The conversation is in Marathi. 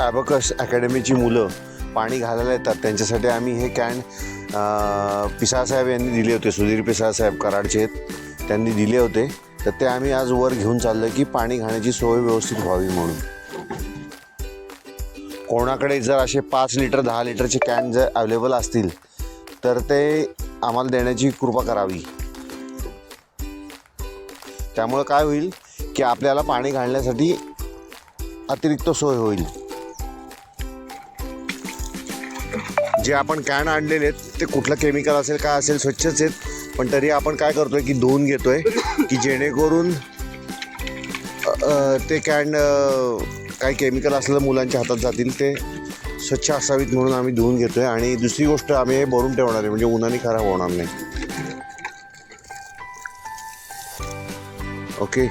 ॲबॅकस अकॅडमीची मुलं पाणी घालायला येतात, त्यांच्यासाठी आम्ही हे कॅन पिसाळसाहेब यांनी दिले होते. सुधीर पिसाळसाहेब कराडचे आहेत, त्यांनी दिले होते. तर ते आम्ही आज वर घेऊन चाललो की पाणी घालण्याची सोय व्यवस्थित व्हावी म्हणून. कोणाकडे जर असे 5 लिटर 10 लिटरचे कॅन जर अवेलेबल असतील तर ते आम्हाला देण्याची कृपा करावी. त्यामुळं काय होईल की आपल्याला पाणी घालण्यासाठी अतिरिक्त सोय होईल. जे आपण कॅन आणलेले आहेत ते कुठलं केमिकल असेल काय असेल स्वच्छच आहेत, पण तरी आपण काय करतोय की धुवून घेतोय की जेणेकरून ते कॅन काही केमिकल असलेलं मुलांच्या हातात जातील ते स्वच्छ असावीत म्हणून आम्ही धुवून घेतोय. आणि दुसरी गोष्ट आम्ही हे भरून ठेवणार आहे म्हणजे उन्हाने खराब होणार नाही. ओके.